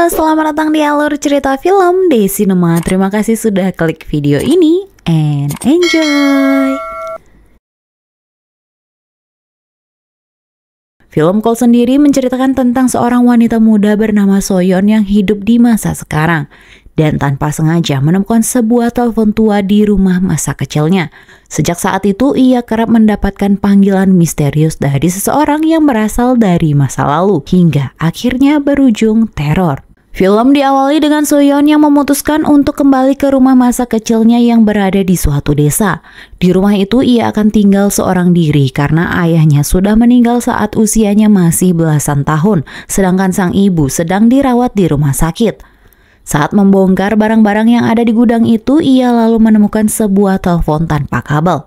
Halo, selamat datang di Alur Cerita Film di Cinema. Terima kasih sudah klik video ini and enjoy. Film Call sendiri menceritakan tentang seorang wanita muda bernama Soyeon yang hidup di masa sekarang dan tanpa sengaja menemukan sebuah telepon tua di rumah masa kecilnya. Sejak saat itu ia kerap mendapatkan panggilan misterius dari seseorang yang berasal dari masa lalu hingga akhirnya berujung teror. Film diawali dengan Soyeon yang memutuskan untuk kembali ke rumah masa kecilnya yang berada di suatu desa. Di rumah itu ia akan tinggal seorang diri karena ayahnya sudah meninggal saat usianya masih belasan tahun, sedangkan sang ibu sedang dirawat di rumah sakit. Saat membongkar barang-barang yang ada di gudang itu, ia lalu menemukan sebuah telepon tanpa kabel.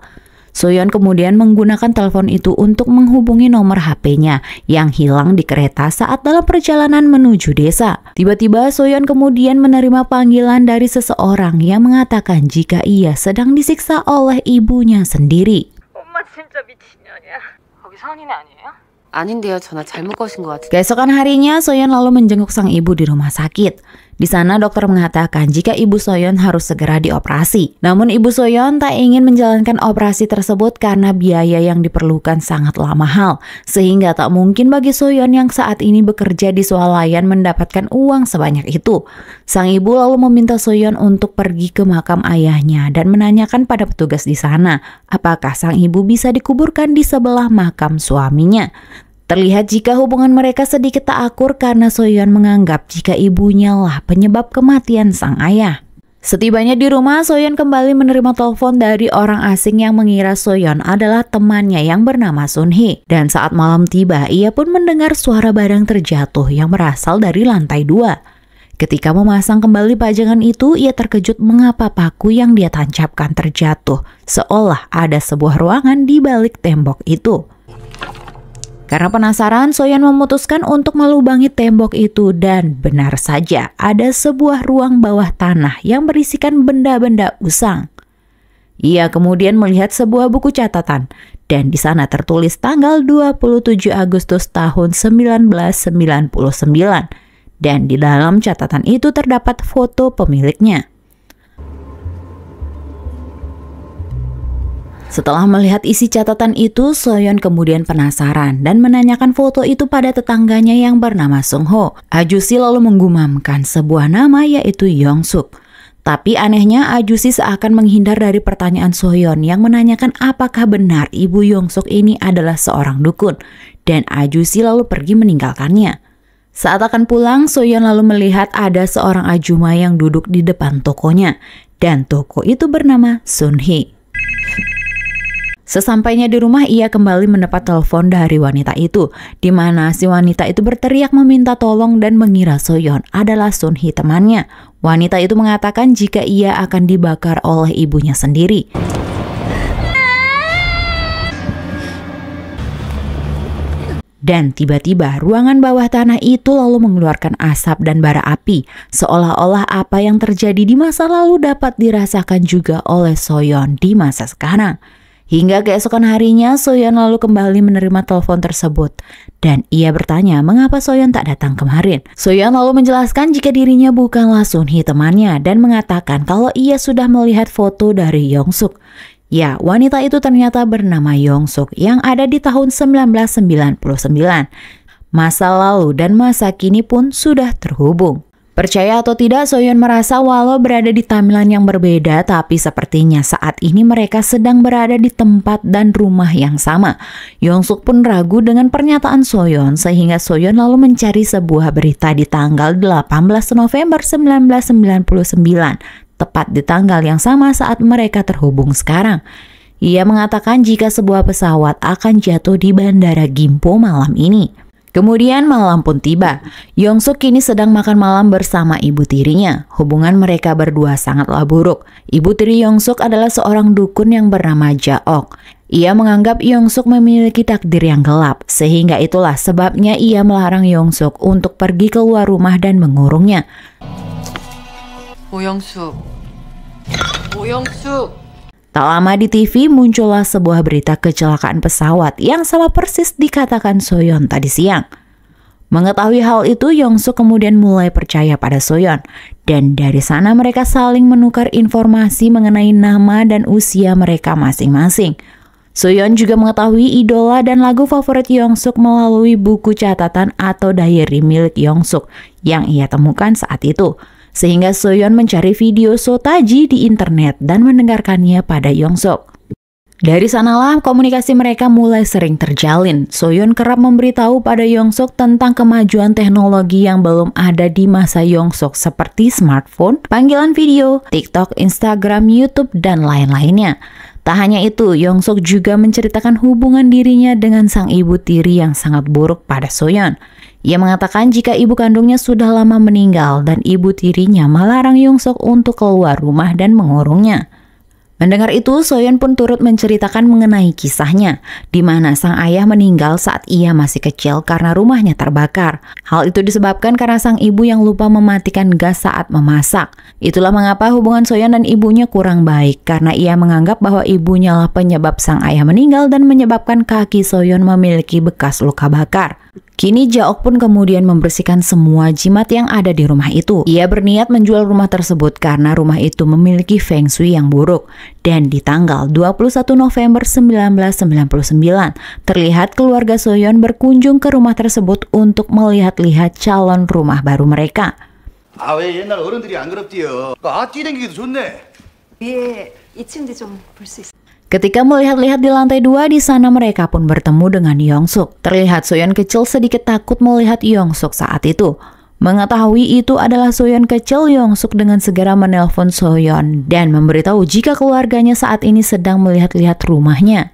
Soyeon kemudian menggunakan telepon itu untuk menghubungi nomor HP-nya yang hilang di kereta saat dalam perjalanan menuju desa. Tiba-tiba Soyeon kemudian menerima panggilan dari seseorang yang mengatakan jika ia sedang disiksa oleh ibunya sendiri. 엄마 진짜 미친년이야. 거기 선인이 아니에요? 아닌데요, 전화 잘못 거신 것 같아요. Keesokan harinya, Soyeon lalu menjenguk sang ibu di rumah sakit. Di sana dokter mengatakan jika ibu Soyeon harus segera dioperasi. Namun ibu Soyeon tak ingin menjalankan operasi tersebut karena biaya yang diperlukan sangatlah mahal. Sehingga tak mungkin bagi Soyeon yang saat ini bekerja di swalayan mendapatkan uang sebanyak itu. Sang ibu lalu meminta Soyeon untuk pergi ke makam ayahnya dan menanyakan pada petugas di sana apakah sang ibu bisa dikuburkan di sebelah makam suaminya. Terlihat jika hubungan mereka sedikit tak akur karena Soyeon menganggap jika ibunya lah penyebab kematian sang ayah. Setibanya di rumah, Soyeon kembali menerima telepon dari orang asing yang mengira Soyeon adalah temannya yang bernama Sunhee. Dan saat malam tiba, ia pun mendengar suara barang terjatuh yang berasal dari lantai 2. Ketika memasang kembali pajangan itu, ia terkejut mengapa paku yang dia tancapkan terjatuh, seolah ada sebuah ruangan di balik tembok itu. Karena penasaran, Soyeon memutuskan untuk melubangi tembok itu dan benar saja ada sebuah ruang bawah tanah yang berisikan benda-benda usang. Ia kemudian melihat sebuah buku catatan dan di sana tertulis tanggal 27 Agustus tahun 1999 dan di dalam catatan itu terdapat foto pemiliknya. Setelah melihat isi catatan itu, Soyeon kemudian penasaran dan menanyakan foto itu pada tetangganya yang bernama Sungho. Ajusi lalu menggumamkan sebuah nama yaitu Yongsuk. Tapi anehnya Ajusi seakan menghindar dari pertanyaan Soyeon yang menanyakan apakah benar ibu Yongsuk ini adalah seorang dukun. Dan Ajusi lalu pergi meninggalkannya. Saat akan pulang, Soyeon lalu melihat ada seorang ajuma yang duduk di depan tokonya. Dan toko itu bernama Sunhee. Sesampainya di rumah, ia kembali mendapat telepon dari wanita itu, di mana si wanita itu berteriak meminta tolong dan mengira Soyeon adalah Sunhee temannya. Wanita itu mengatakan jika ia akan dibakar oleh ibunya sendiri. Dan tiba-tiba ruangan bawah tanah itu lalu mengeluarkan asap dan bara api, seolah-olah apa yang terjadi di masa lalu dapat dirasakan juga oleh Soyeon di masa sekarang. Hingga keesokan harinya, Soyeon lalu kembali menerima telepon tersebut. Dan ia bertanya mengapa Soyeon tak datang kemarin. Soyeon lalu menjelaskan jika dirinya bukanlah Sunhee temannya dan mengatakan kalau ia sudah melihat foto dari Yongsuk. Ya, wanita itu ternyata bernama Yongsuk yang ada di tahun 1999. Masa lalu dan masa kini pun sudah terhubung. Percaya atau tidak, Soyeon merasa walau berada di timeline yang berbeda, tapi sepertinya saat ini mereka sedang berada di tempat dan rumah yang sama. Yongsuk pun ragu dengan pernyataan Soyeon, sehingga Soyeon lalu mencari sebuah berita di tanggal 18 November 1999, tepat di tanggal yang sama saat mereka terhubung sekarang. Ia mengatakan jika sebuah pesawat akan jatuh di Bandara Gimpo malam ini. Kemudian malam pun tiba. Yongsuk kini sedang makan malam bersama ibu tirinya. Hubungan mereka berdua sangatlah buruk. Ibu tiri Yongsuk adalah seorang dukun yang bernama Jaok. Ia menganggap Yongsuk memiliki takdir yang gelap, sehingga itulah sebabnya ia melarang Yongsuk untuk pergi keluar rumah dan mengurungnya. 오영숙. Tak lama di TV muncullah sebuah berita kecelakaan pesawat yang sama persis dikatakan Soyeon tadi siang. Mengetahui hal itu, Yongsuk kemudian mulai percaya pada Soyeon. Dan dari sana mereka saling menukar informasi mengenai nama dan usia mereka masing-masing. Soyeon juga mengetahui idola dan lagu favorit Yongsuk melalui buku catatan atau diary milik Yongsuk yang ia temukan saat itu. Sehingga Soyeon mencari video Sotaji di internet dan mendengarkannya pada Yongsuk. Dari sanalah komunikasi mereka mulai sering terjalin. Soyeon kerap memberitahu pada Yongsuk tentang kemajuan teknologi yang belum ada di masa Yongsuk seperti smartphone, panggilan video, TikTok, Instagram, YouTube, dan lain-lainnya. Tak hanya itu, Yongsuk juga menceritakan hubungan dirinya dengan sang ibu tiri yang sangat buruk pada Soyeon. Ia mengatakan jika ibu kandungnya sudah lama meninggal dan ibu tirinya melarang Yongsuk untuk keluar rumah dan mengurungnya. Mendengar itu, Soyeon pun turut menceritakan mengenai kisahnya, di mana sang ayah meninggal saat ia masih kecil karena rumahnya terbakar. Hal itu disebabkan karena sang ibu yang lupa mematikan gas saat memasak. Itulah mengapa hubungan Soyeon dan ibunya kurang baik, karena ia menganggap bahwa ibunya lah penyebab sang ayah meninggal dan menyebabkan kaki Soyeon memiliki bekas luka bakar. Kini Jaok pun kemudian membersihkan semua jimat yang ada di rumah itu. Ia berniat menjual rumah tersebut karena rumah itu memiliki feng shui yang buruk. Dan di tanggal 21 November 1999, terlihat keluarga Soyeon berkunjung ke rumah tersebut untuk melihat-lihat calon rumah baru mereka. 왜 옛날 어른들이 안 그럽디요? 뛰댕기기도 좋네. 위에 2층인데 좀 볼 수 있어요? Ketika melihat-lihat di lantai 2, di sana mereka pun bertemu dengan Yongsuk. Terlihat Soyeon kecil sedikit takut melihat Yongsuk saat itu. Mengetahui itu adalah Soyeon kecil, Yongsuk dengan segera menelpon Soyeon dan memberitahu jika keluarganya saat ini sedang melihat-lihat rumahnya.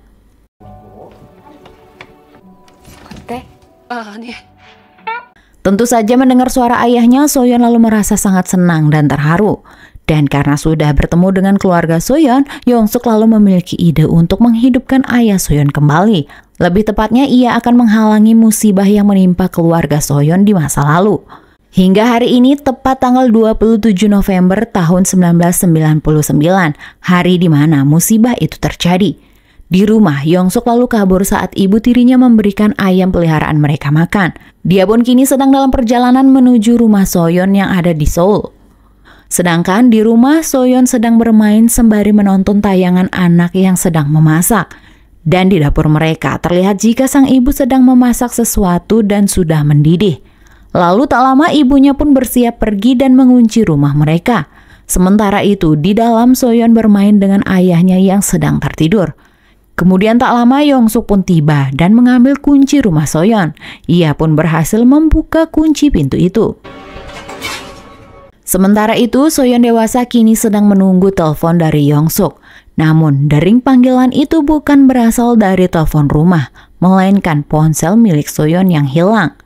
Tentu saja mendengar suara ayahnya, Soyeon lalu merasa sangat senang dan terharu. Dan karena sudah bertemu dengan keluarga Soyeon, Yongsuk lalu memiliki ide untuk menghidupkan ayah Soyeon kembali. Lebih tepatnya, ia akan menghalangi musibah yang menimpa keluarga Soyeon di masa lalu. Hingga hari ini, tepat tanggal 27 November tahun 1999, hari di mana musibah itu terjadi. Di rumah, Yongsuk lalu kabur saat ibu tirinya memberikan ayam peliharaan mereka makan. Dia pun kini sedang dalam perjalanan menuju rumah Soyeon yang ada di Seoul. Sedangkan di rumah, Soyeon sedang bermain sembari menonton tayangan anak yang sedang memasak. Dan di dapur mereka terlihat jika sang ibu sedang memasak sesuatu dan sudah mendidih. Lalu tak lama ibunya pun bersiap pergi dan mengunci rumah mereka. Sementara itu di dalam Soyeon bermain dengan ayahnya yang sedang tertidur. Kemudian tak lama Yongsuk pun tiba dan mengambil kunci rumah Soyeon. Ia pun berhasil membuka kunci pintu itu. Sementara itu, Soyeon dewasa kini sedang menunggu telepon dari Yongsuk. Namun, dering panggilan itu bukan berasal dari telepon rumah, melainkan ponsel milik Soyeon yang hilang.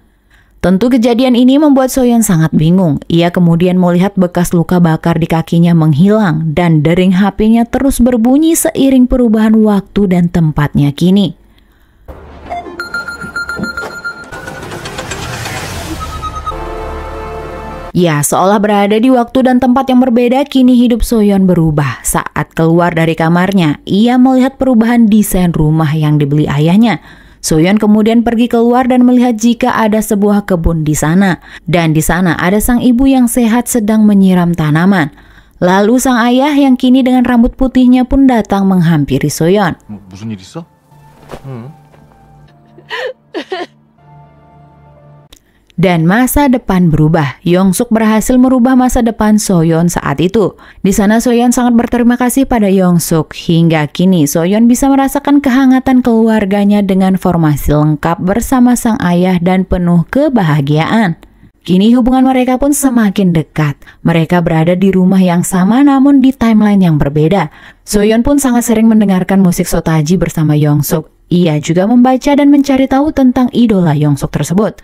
Tentu kejadian ini membuat Soyeon sangat bingung. Ia kemudian melihat bekas luka bakar di kakinya menghilang dan dering HP-nya terus berbunyi seiring perubahan waktu dan tempatnya kini. Ya, seolah berada di waktu dan tempat yang berbeda, kini hidup Soyeon berubah. Saat keluar dari kamarnya, ia melihat perubahan desain rumah yang dibeli ayahnya. Soyeon kemudian pergi keluar dan melihat jika ada sebuah kebun di sana. Dan di sana ada sang ibu yang sehat sedang menyiram tanaman. Lalu sang ayah yang kini dengan rambut putihnya pun datang menghampiri Soyeon. 무슨 일 있어? Dan masa depan berubah. Yongsuk berhasil merubah masa depan Soyeon saat itu. Di sana Soyeon sangat berterima kasih pada Yongsuk. Hingga kini Soyeon bisa merasakan kehangatan keluarganya dengan formasi lengkap bersama sang ayah dan penuh kebahagiaan. Kini hubungan mereka pun semakin dekat. Mereka berada di rumah yang sama namun di timeline yang berbeda. Soyeon pun sangat sering mendengarkan musik Sotaji bersama Yongsuk. Ia juga membaca dan mencari tahu tentang idola Yongsuk tersebut.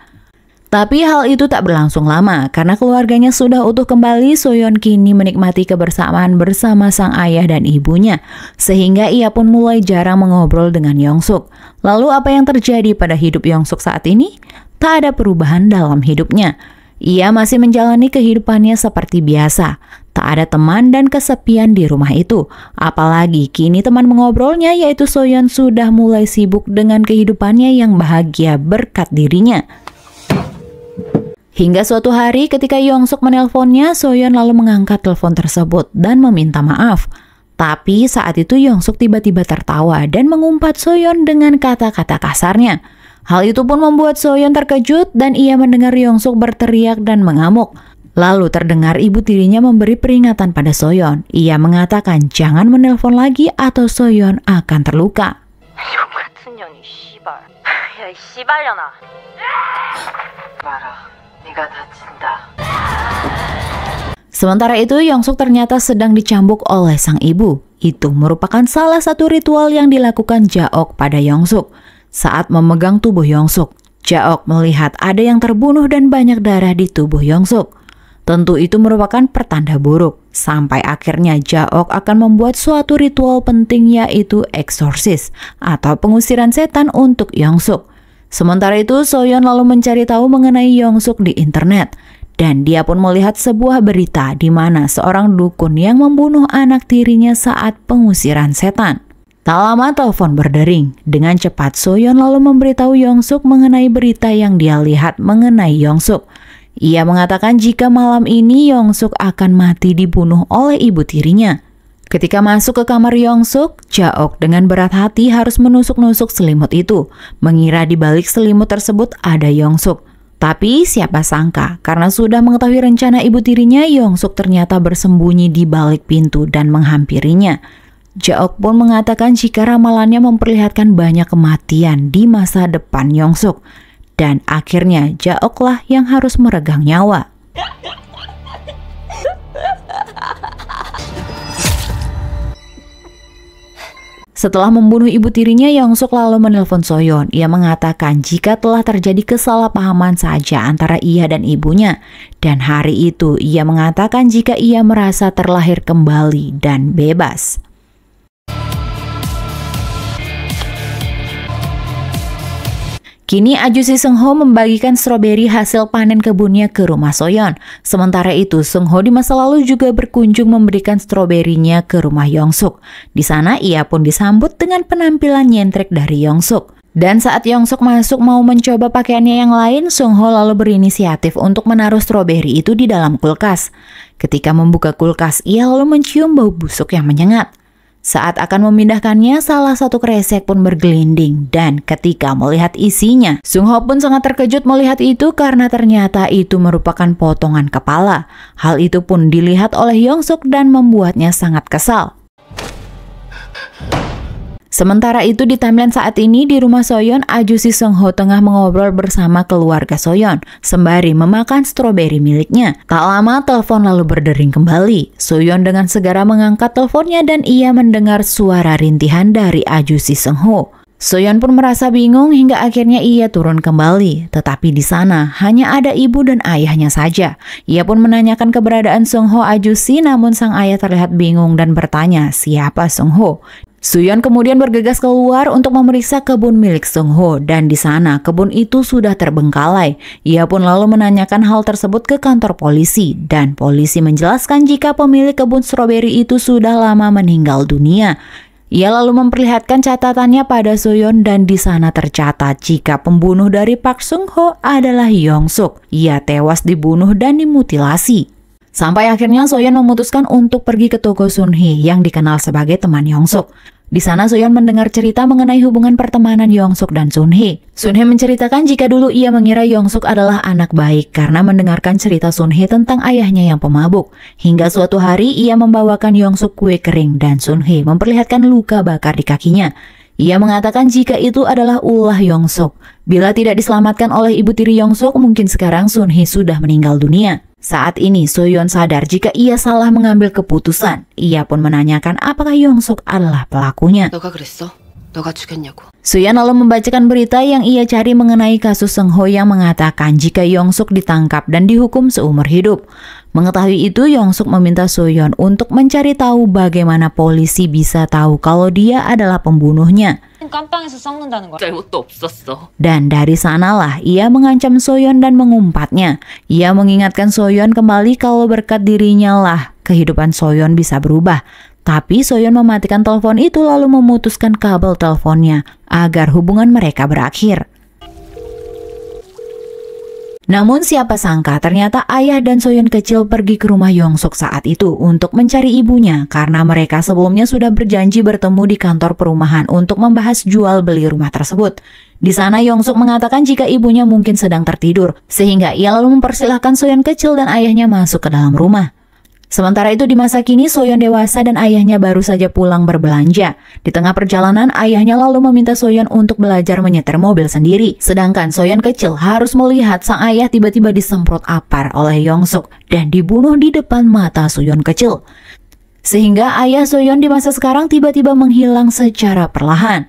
Tapi hal itu tak berlangsung lama, karena keluarganya sudah utuh kembali. Soyeon kini menikmati kebersamaan bersama sang ayah dan ibunya, sehingga ia pun mulai jarang mengobrol dengan Yongsuk. Lalu apa yang terjadi pada hidup Yongsuk saat ini? Tak ada perubahan dalam hidupnya. Ia masih menjalani kehidupannya seperti biasa. Tak ada teman dan kesepian di rumah itu. Apalagi kini teman mengobrolnya yaitu Soyeon sudah mulai sibuk dengan kehidupannya yang bahagia berkat dirinya. Hingga suatu hari ketika Yongsuk menelponnya, Soyeon lalu mengangkat telepon tersebut dan meminta maaf. Tapi saat itu Yongsuk tiba-tiba tertawa dan mengumpat Soyeon dengan kata-kata kasarnya. Hal itu pun membuat Soyeon terkejut dan ia mendengar Yongsuk berteriak dan mengamuk. Lalu terdengar ibu tirinya memberi peringatan pada Soyeon. Ia mengatakan jangan menelpon lagi atau Soyeon akan terluka. 용 같은 년이 씨발. 야, 이 씨발년아. 말아. 네가 다친다. Sementara itu, Yongsuk ternyata sedang dicambuk oleh sang ibu. Itu merupakan salah satu ritual yang dilakukan Jaok pada Yongsuk. Saat memegang tubuh Yongsuk, Jaok melihat ada yang terbunuh dan banyak darah di tubuh Yongsuk. Tentu itu merupakan pertanda buruk. Sampai akhirnya Jaok akan membuat suatu ritual penting, yaitu eksorsis atau pengusiran setan untuk Yongsuk. Sementara itu, Soyeon lalu mencari tahu mengenai Yongsuk di internet. Dan dia pun melihat sebuah berita di mana seorang dukun yang membunuh anak tirinya saat pengusiran setan. Tak lama telepon berdering. Dengan cepat Soyeon lalu memberitahu Yongsuk mengenai berita yang dia lihat mengenai Yongsuk. Ia mengatakan jika malam ini Yongsuk akan mati dibunuh oleh ibu tirinya. Ketika masuk ke kamar Yongsuk, Jaok dengan berat hati harus menusuk-nusuk selimut itu, mengira di balik selimut tersebut ada Yongsuk. Tapi siapa sangka, karena sudah mengetahui rencana ibu tirinya, Yongsuk ternyata bersembunyi di balik pintu dan menghampirinya. Jaok pun mengatakan jika ramalannya memperlihatkan banyak kematian di masa depan Yongsuk. Dan akhirnya Jaoklah yang harus meregang nyawa. Setelah membunuh ibu tirinya, Yongsuk lalu menelpon Soyeon. Ia mengatakan jika telah terjadi kesalahpahaman saja antara ia dan ibunya. Dan hari itu ia mengatakan jika ia merasa terlahir kembali dan bebas. Kini Ajusi Seungho membagikan stroberi hasil panen kebunnya ke rumah Soyeon. Sementara itu, Seungho di masa lalu juga berkunjung memberikan stroberinya ke rumah Yongsuk. Di sana ia pun disambut dengan penampilan nyentrek dari Yongsuk. Dan saat Yongsuk masuk mau mencoba pakaiannya yang lain, Seungho lalu berinisiatif untuk menaruh stroberi itu di dalam kulkas. Ketika membuka kulkas, ia lalu mencium bau busuk yang menyengat. Saat akan memindahkannya, salah satu kresek pun bergelinding dan ketika melihat isinya, Seungho pun sangat terkejut melihat itu karena ternyata itu merupakan potongan kepala. Hal itu pun dilihat oleh Yongsuk dan membuatnya sangat kesal. Sementara itu di timeline saat ini di rumah Soyeon, Ajusi Seungho tengah mengobrol bersama keluarga Soyeon sembari memakan stroberi miliknya. Tak lama telepon lalu berdering kembali. Soyeon dengan segera mengangkat teleponnya dan ia mendengar suara rintihan dari Ajusi Seungho. Soyeon pun merasa bingung hingga akhirnya ia turun kembali. Tetapi di sana hanya ada ibu dan ayahnya saja. Ia pun menanyakan keberadaan Seungho Ajusi, namun sang ayah terlihat bingung dan bertanya siapa Seungho. Soyeon kemudian bergegas keluar untuk memeriksa kebun milik Seungho dan di sana kebun itu sudah terbengkalai. Ia pun lalu menanyakan hal tersebut ke kantor polisi dan polisi menjelaskan jika pemilik kebun stroberi itu sudah lama meninggal dunia. Ia lalu memperlihatkan catatannya pada Soyeon dan di sana tercatat jika pembunuh dari Park Seungho adalah Yongsuk. Ia tewas dibunuh dan dimutilasi. Sampai akhirnya Soyeon memutuskan untuk pergi ke toko Sunhee yang dikenal sebagai teman Yongsuk. Di sana Soyeon mendengar cerita mengenai hubungan pertemanan Yongsuk dan Sunhee. Sunhee menceritakan jika dulu ia mengira Yongsuk adalah anak baik karena mendengarkan cerita Sunhee tentang ayahnya yang pemabuk. Hingga suatu hari ia membawakan Yongsuk kue kering dan Sunhee memperlihatkan luka bakar di kakinya. Ia mengatakan jika itu adalah ulah Yongsuk. Bila tidak diselamatkan oleh ibu tiri Yongsuk, mungkin sekarang Sunhee sudah meninggal dunia. Saat ini Soyeon sadar jika ia salah mengambil keputusan. Ia pun menanyakan apakah Yongsuk adalah pelakunya. 너가 그랬어? 너가 죽였냐고. Soyeon lalu membacakan berita yang ia cari mengenai kasus Seungho yang mengatakan jika Yongsuk ditangkap dan dihukum seumur hidup. Mengetahui itu, Yongsuk meminta Soyeon untuk mencari tahu bagaimana polisi bisa tahu kalau dia adalah pembunuhnya. 깜빵에서 썩는다는 거야. 잘못도 없었어. Dan dari sanalah ia mengancam Soyeon dan mengumpatnya. Ia mengingatkan Soyeon kembali kalau berkat dirinya lah kehidupan Soyeon bisa berubah. Tapi Soyeon mematikan telepon itu lalu memutuskan kabel teleponnya agar hubungan mereka berakhir. Namun siapa sangka ternyata ayah dan Soyeon kecil pergi ke rumah Yongsuk saat itu untuk mencari ibunya karena mereka sebelumnya sudah berjanji bertemu di kantor perumahan untuk membahas jual beli rumah tersebut. Di sana Yongsuk mengatakan jika ibunya mungkin sedang tertidur, sehingga ia lalu mempersilahkan Soyeon kecil dan ayahnya masuk ke dalam rumah. Sementara itu di masa kini Soyeon dewasa dan ayahnya baru saja pulang berbelanja. Di tengah perjalanan ayahnya lalu meminta Soyeon untuk belajar menyetir mobil sendiri. Sedangkan Soyeon kecil harus melihat sang ayah tiba-tiba disemprot apar oleh Yongsuk dan dibunuh di depan mata Soyeon kecil. Sehingga ayah Soyeon di masa sekarang tiba-tiba menghilang secara perlahan.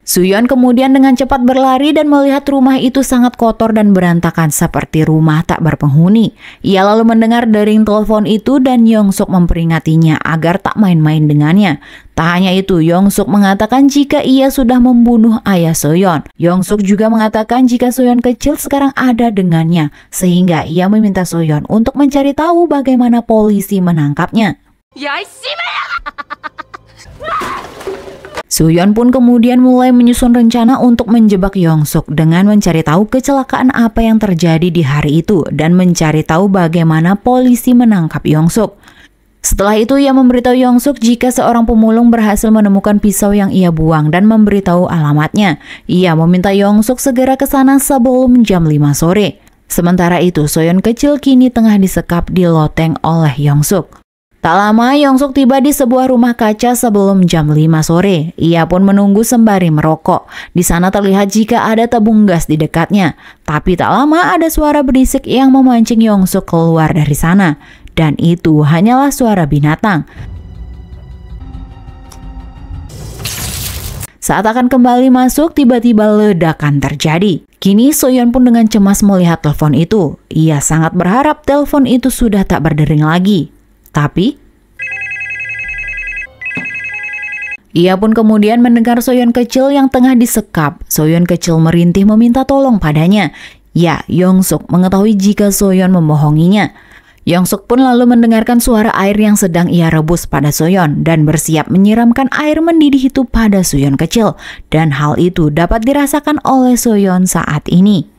Soyeon kemudian dengan cepat berlari dan melihat rumah itu sangat kotor dan berantakan seperti rumah tak berpenghuni. Ia lalu mendengar dering telepon itu dan Yongsuk memperingatinya agar tak main-main dengannya. Tak hanya itu, Yongsuk mengatakan jika ia sudah membunuh ayah Soyeon. Yongsuk juga mengatakan jika Soyeon kecil sekarang ada dengannya, sehingga ia meminta Soyeon untuk mencari tahu bagaimana polisi menangkapnya. 야, 씨발! Soyeon pun kemudian mulai menyusun rencana untuk menjebak Yongsuk dengan mencari tahu kecelakaan apa yang terjadi di hari itu dan mencari tahu bagaimana polisi menangkap Yongsuk. Setelah itu ia memberitahu Yongsuk jika seorang pemulung berhasil menemukan pisau yang ia buang dan memberitahu alamatnya. Ia meminta Yongsuk segera ke sana sebelum jam 5 sore. Sementara itu Soyeon kecil kini tengah disekap di loteng oleh Yongsuk. Tak lama Yongsuk tiba di sebuah rumah kaca sebelum jam 5 sore. Ia pun menunggu sembari merokok. Di sana terlihat jika ada tabung gas di dekatnya. Tapi tak lama ada suara berisik yang memancing Yongsuk keluar dari sana. Dan itu hanyalah suara binatang. Saat akan kembali masuk, tiba-tiba ledakan terjadi. Kini Soyeon pun dengan cemas melihat telepon itu. Ia sangat berharap telepon itu sudah tak berdering lagi. Tapi ia pun kemudian mendengar Soyeon kecil yang tengah disekap. Soyeon kecil merintih meminta tolong padanya. Ya, Yongsuk mengetahui jika Soyeon membohonginya. Yongsuk pun lalu mendengarkan suara air yang sedang ia rebus pada Soyeon dan bersiap menyiramkan air mendidih itu pada Soyeon kecil. Dan hal itu dapat dirasakan oleh Soyeon saat ini.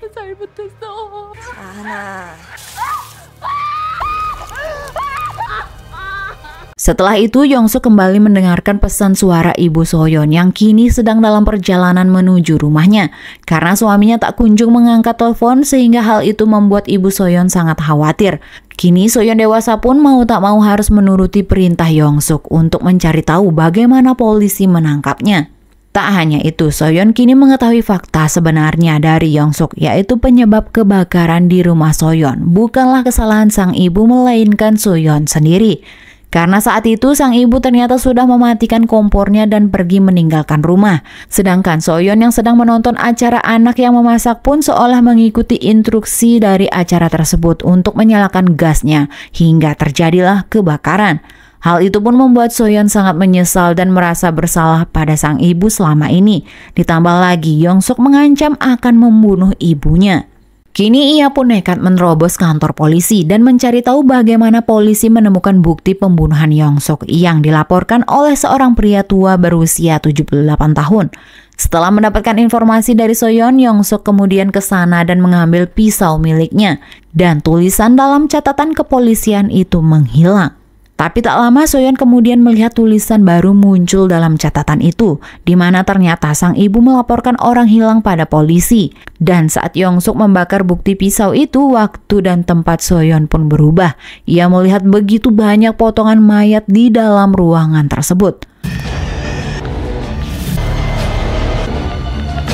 Setelah itu Yongsuk kembali mendengarkan pesan suara ibu Soyeon yang kini sedang dalam perjalanan menuju rumahnya. Karena suaminya tak kunjung mengangkat telepon sehingga hal itu membuat ibu Soyeon sangat khawatir. Kini Soyeon dewasa pun mau tak mau harus menuruti perintah Yongsuk untuk mencari tahu bagaimana polisi menangkapnya. Tak hanya itu, Soyeon kini mengetahui fakta sebenarnya dari Yongsuk, yaitu penyebab kebakaran di rumah Soyeon bukanlah kesalahan sang ibu melainkan Soyeon sendiri. Karena saat itu sang ibu ternyata sudah mematikan kompornya dan pergi meninggalkan rumah. Sedangkan Soyeon yang sedang menonton acara anak yang memasak pun seolah mengikuti instruksi dari acara tersebut untuk menyalakan gasnya hingga terjadilah kebakaran. Hal itu pun membuat Soyeon sangat menyesal dan merasa bersalah pada sang ibu selama ini. Ditambah lagi Yongsuk mengancam akan membunuh ibunya. Kini ia pun nekat menerobos kantor polisi dan mencari tahu bagaimana polisi menemukan bukti pembunuhan Yongsuk yang dilaporkan oleh seorang pria tua berusia 78 tahun. Setelah mendapatkan informasi dari Soyeon, Yongsuk kemudian ke sana dan mengambil pisau miliknya dan tulisan dalam catatan kepolisian itu menghilang. Tapi tak lama Soyeon kemudian melihat tulisan baru muncul dalam catatan itu, di mana ternyata sang ibu melaporkan orang hilang pada polisi. Dan saat Yongsuk membakar bukti pisau itu, waktu dan tempat Soyeon pun berubah. Ia melihat begitu banyak potongan mayat di dalam ruangan tersebut.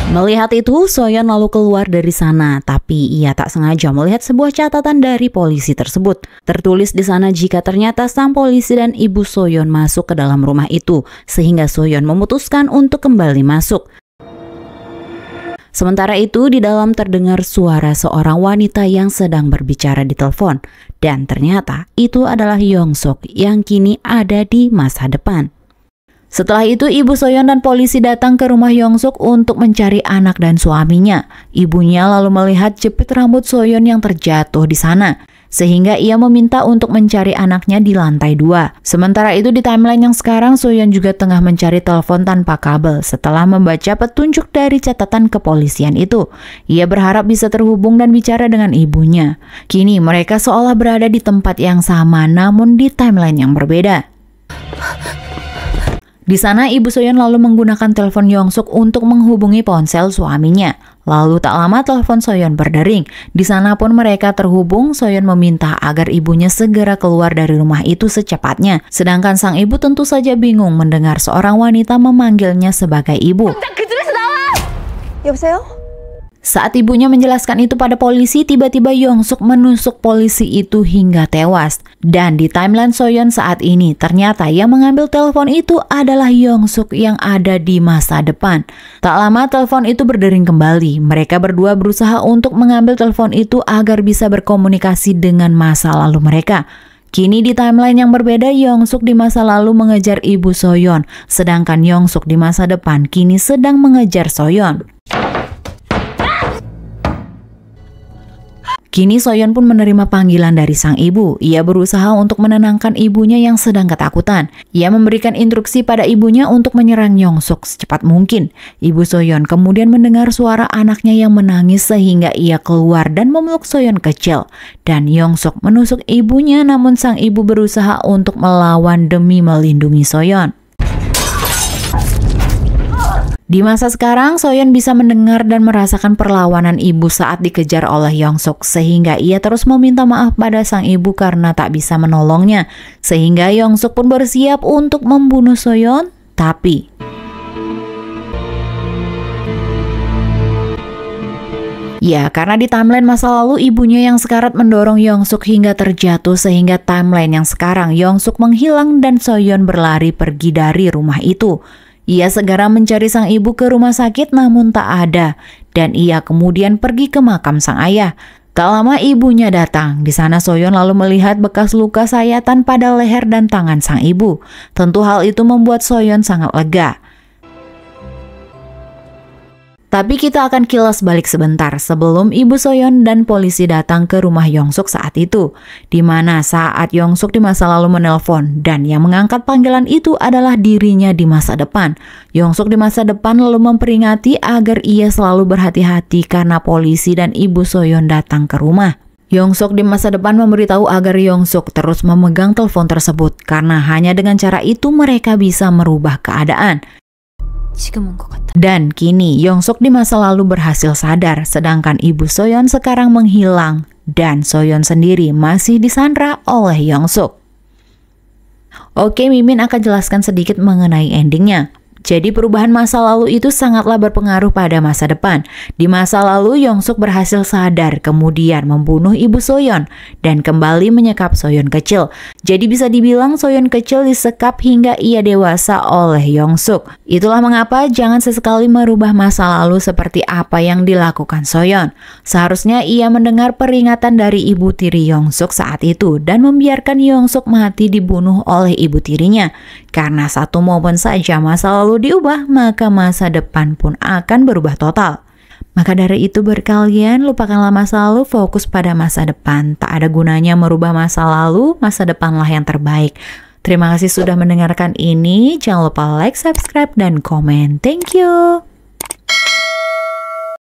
Melihat itu, Soyeon lalu keluar dari sana, tapi ia tak sengaja melihat sebuah catatan dari polisi tersebut. Tertulis di sana jika ternyata sang polisi dan ibu Soyeon masuk ke dalam rumah itu, sehingga Soyeon memutuskan untuk kembali masuk. Sementara itu, di dalam terdengar suara seorang wanita yang sedang berbicara di telepon, dan ternyata itu adalah Yongsuk yang kini ada di masa depan. Setelah itu ibu Soyeon dan polisi datang ke rumah Yongsuk untuk mencari anak dan suaminya. Ibunya lalu melihat jepit rambut Soyeon yang terjatuh di sana. sehingga ia meminta untuk mencari anaknya di lantai 2. Sementara itu di timeline yang sekarang, Soyeon juga tengah mencari telepon tanpa kabel setelah membaca petunjuk dari catatan kepolisian itu. Ia berharap bisa terhubung dan bicara dengan ibunya. Kini mereka seolah berada di tempat yang sama namun di timeline yang berbeda. Di sana, Ibu Soyeon lalu menggunakan telepon Yongsuk untuk menghubungi ponsel suaminya. Lalu tak lama telepon Soyeon berdering. Di sana pun mereka terhubung. Soyeon meminta agar ibunya segera keluar dari rumah itu secepatnya. Sedangkan sang ibu tentu saja bingung mendengar seorang wanita memanggilnya sebagai ibu. 여보세요? Saat ibunya menjelaskan itu pada polisi, tiba-tiba Yongsuk menusuk polisi itu hingga tewas. Dan di timeline Soyeon saat ini, ternyata yang mengambil telepon itu adalah Yongsuk yang ada di masa depan. Tak lama telepon itu berdering kembali. Mereka berdua berusaha untuk mengambil telepon itu agar bisa berkomunikasi dengan masa lalu mereka. Kini di timeline yang berbeda, Yongsuk di masa lalu mengejar ibu Soyeon, sedangkan Yongsuk di masa depan kini sedang mengejar Soyeon. Kini Soyeon pun menerima panggilan dari sang ibu. Ia berusaha untuk menenangkan ibunya yang sedang ketakutan. Ia memberikan instruksi pada ibunya untuk menyerang Yongsuk secepat mungkin. Ibu Soyeon kemudian mendengar suara anaknya yang menangis sehingga ia keluar dan memeluk Soyeon kecil. Dan Yongsuk menusuk ibunya, namun sang ibu berusaha untuk melawan demi melindungi Soyeon. Di masa sekarang, Soyeon bisa mendengar dan merasakan perlawanan ibu saat dikejar oleh Yongsuk, sehingga ia terus meminta maaf pada sang ibu karena tak bisa menolongnya. Sehingga Yongsuk pun bersiap untuk membunuh Soyeon, tapi ya, karena di timeline masa lalu ibunya yang sekarat mendorong Yongsuk hingga terjatuh, sehingga timeline yang sekarang Yongsuk menghilang dan Soyeon berlari pergi dari rumah itu. Ia segera mencari sang ibu ke rumah sakit namun tak ada, dan ia kemudian pergi ke makam sang ayah. Tak lama ibunya datang. Di sana Soyeon lalu melihat bekas luka sayatan pada leher dan tangan sang ibu. Tentu hal itu membuat Soyeon sangat lega. Tapi kita akan kilas balik sebentar sebelum ibu Soyeon dan polisi datang ke rumah Yongsuk saat itu. Di mana saat Yongsuk di masa lalu menelpon dan yang mengangkat panggilan itu adalah dirinya di masa depan. Yongsuk di masa depan lalu memperingati agar ia selalu berhati-hati karena polisi dan ibu Soyeon datang ke rumah. Yongsuk di masa depan memberitahu agar Yongsuk terus memegang telepon tersebut karena hanya dengan cara itu mereka bisa merubah keadaan. Dan kini Yongsuk di masa lalu berhasil sadar, sedangkan ibu Soyeon sekarang menghilang dan Soyeon sendiri masih disandra oleh Yongsuk. Oke, Mimin akan jelaskan sedikit mengenai endingnya. Jadi perubahan masa lalu itu sangatlah berpengaruh pada masa depan. Di masa lalu Yongsuk berhasil sadar kemudian membunuh ibu Soyeon dan kembali menyekap Soyeon kecil. Jadi bisa dibilang Soyeon kecil disekap hingga ia dewasa oleh Yongsuk. Itulah mengapa jangan sesekali merubah masa lalu seperti apa yang dilakukan Soyeon. Seharusnya ia mendengar peringatan dari ibu tiri Yongsuk saat itu dan membiarkan Yongsuk mati dibunuh oleh ibu tirinya. Karena satu momen saja masa lalu diubah, maka masa depan pun akan berubah total. Maka dari itu kalian lupakanlah masa lalu, fokus pada masa depan. Tak ada gunanya merubah masa lalu, masa depanlah yang terbaik. Terima kasih sudah mendengarkan ini. Jangan lupa like, subscribe, dan komen. Thank you.